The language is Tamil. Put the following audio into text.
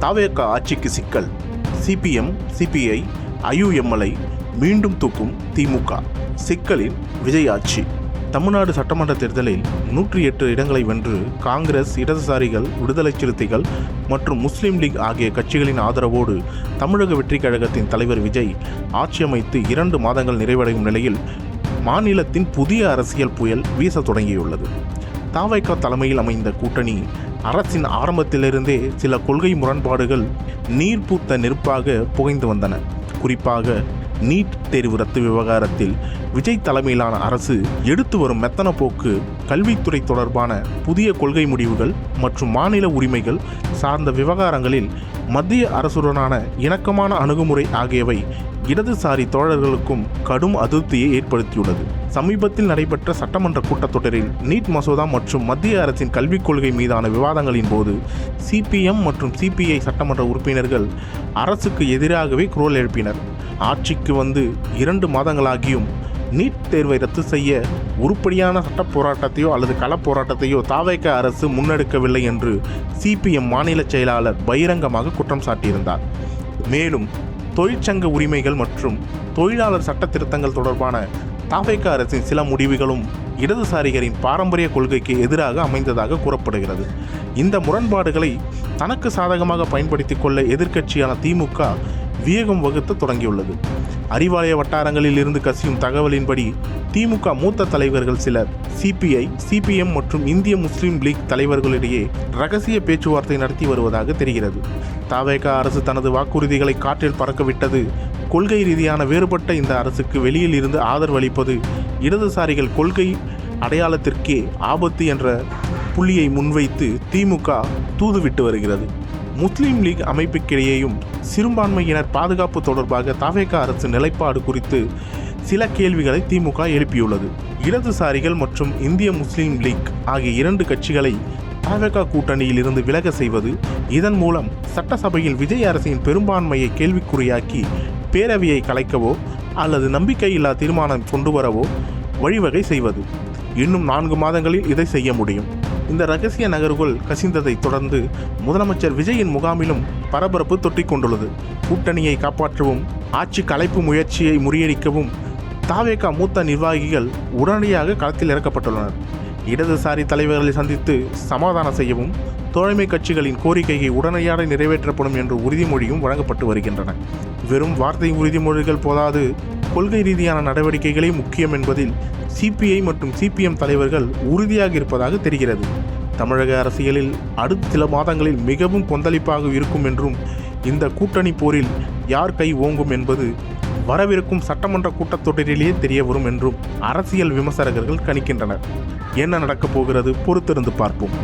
தாவேக ஆட்சிக்கு சிக்கல். சிபிஎம், சிபிஐ, ஐயுஎம்எல்ஐ மீண்டும் தூக்கும் திமுக. சிக்கலில் விஜய் ஆட்சி. தமிழ்நாடு சட்டமன்ற தேர்தலில் 108 இடங்களை வென்று காங்கிரஸ், இடதுசாரிகள், விடுதலை சிறுத்தைகள் மற்றும் முஸ்லீம் லீக் ஆகிய கட்சிகளின் ஆதரவோடு தமிழக வெற்றிக் கழகத்தின் தலைவர் விஜய் ஆட்சி அமைத்து 2 மாதங்கள் நிறைவடையும் நிலையில் மாநிலத்தின் புதிய அரசியல் புயல் வீச தொடங்கியுள்ளது. தாவேக தலைமையில் அமைந்த கூட்டணி அரசின் ஆரம்பத்திலிருந்தே சில கொள்கை முரண்பாடுகள் நீர் பூத்த நெருப்பாக புகைந்து வந்தன. குறிப்பாக நீட் தேர்வு ரத்து விவகாரத்தில் விஜய் தலைமையிலான அரசு எடுத்து வரும் மெத்தன போக்கு, கல்வித்துறை தொடர்பான புதிய கொள்கை முடிவுகள் மற்றும் மாநில உரிமைகள் சார்ந்த விவகாரங்களில் மத்திய அரசுடனான இணக்கமான அணுகுமுறை ஆகியவை இடதுசாரி தோழர்களுக்கும் கடும் அதிருப்தியை ஏற்படுத்தியுள்ளது. சமீபத்தில் நடைபெற்ற சட்டமன்ற கூட்டத்தொடரில் நீட் மசோதா மற்றும் மத்திய அரசின் கல்விக் கொள்கை மீதான விவாதங்களின் போது சிபிஎம் மற்றும் சிபிஐ சட்டமன்ற உறுப்பினர்கள் அரசுக்கு எதிராகவே குரல் எழுப்பினர். ஆட்சிக்கு வந்து 2 மாதங்களாகியும் நீட் தேர்வை ரத்து செய்ய உருப்படியான சட்ட போராட்டத்தையோ அல்லது களப் போராட்டத்தையோ தாவேக அரசு முன்னெடுக்கவில்லை என்று சிபிஎம் மாநில செயலாளர் பகிரங்கமாக குற்றம் சாட்டியிருந்தார். மேலும் தொழிற்சங்க உரிமைகள் மற்றும் தொழிலாளர் சட்ட திருத்தங்கள் தொடர்பான தாவேக அரசின் சில முடிவுகளும் இடதுசாரிகளின் பாரம்பரிய கொள்கைக்கு எதிராக அமைந்ததாக கூறப்படுகிறது. இந்த முரண்பாடுகளை தனக்கு சாதகமாக பயன்படுத்தி கொள்ள எதிர்க்கட்சியான திமுக வியூகம் வகுத்து தொடங்கியுள்ளது. அறிவாலய வட்டாரங்களில் இருந்து கசியும் தகவலின்படி திமுக மூத்த தலைவர்கள் சிலர் சிபிஐ, சிபிஎம் மற்றும் இந்திய முஸ்லீம் லீக் தலைவர்களிடையே ரகசிய பேச்சுவார்த்தை நடத்தி வருவதாக தெரிகிறது. தாவேக அரசு தனது வாக்குறுதிகளை காற்றில் பறக்கவிட்டது. கொள்கை ரீதியான வேறுபட்ட இந்த அரசுக்கு வெளியில் இருந்து ஆதரவளிப்பது இடதுசாரிகள் கொள்கை அடையாளத்திற்கே ஆபத்து என்ற புள்ளியை முன்வைத்து திமுக தூதுவிட்டு வருகிறது. முஸ்லீம் லீக் அமைப்புக்கிடையேயும் சிறுபான்மையினர் பாதுகாப்பு தொடர்பாக தாவேக அரசு நிலைப்பாடு குறித்து சில கேள்விகளை திமுக எழுப்பியுள்ளது. இடதுசாரிகள் மற்றும் இந்திய முஸ்லீம் லீக் ஆகிய 2 கட்சிகளை தாவேக கூட்டணியில் இருந்து விலக செய்வது, இதன் மூலம் சட்டசபையில் விஜய் அரசின் பெரும்பான்மையை கேள்விக்குறியாக்கி பேரவையை கலைக்கவோ அல்லது நம்பிக்கையில்லா தீர்மானம் கொண்டு வரவோ வழிவகை செய்வது. இன்னும் 4 மாதங்களில் இதை செய்ய முடியும். இந்த ரகசிய நகர்வுகள் கசிந்ததை தொடர்ந்து முதலமைச்சர் விஜயின் முகாமிலும் பரபரப்பு தொற்றிக் கொண்டுள்ளது. கூட்டணியை காப்பாற்றவும் ஆட்சி கலைப்பு முயற்சியை முறியடிக்கவும் தாவேக மூத்த நிர்வாகிகள் உடனடியாக களத்தில் இறக்கப்பட்டுள்ளனர். இடதுசாரி தலைவர்களை சந்தித்து சமாதானம் செய்யவும் தோழமை கட்சிகளின் கோரிக்கையை உடனடியாக நிறைவேற்றப்படும் என்ற உறுதிமொழியும் வழங்கப்பட்டு வருகின்றன. வெறும் வார்த்தை உறுதிமொழிகள் போதாது, கொள்கை ரீதியான நடவடிக்கைகளே முக்கியம் என்பதில் சிபிஐ மற்றும் சிபிஎம் தலைவர்கள் உறுதியாக இருப்பதாக தெரிகிறது. தமிழக அரசியலில் அடுத்த சில மாதங்களில் மிகவும் கொந்தளிப்பாக இருக்கும் என்றும் இந்த கூட்டணி போரில் யார் கை ஓங்கும் என்பது வரவிருக்கும் சட்டமன்ற கூட்டத்தொடரிலேயே தெரிய வரும் என்றும் அரசியல் விமர்சகர்கள் கணிக்கின்றனர். என்ன நடக்கப் போகிறது பொறுத்திருந்து பார்ப்போம்.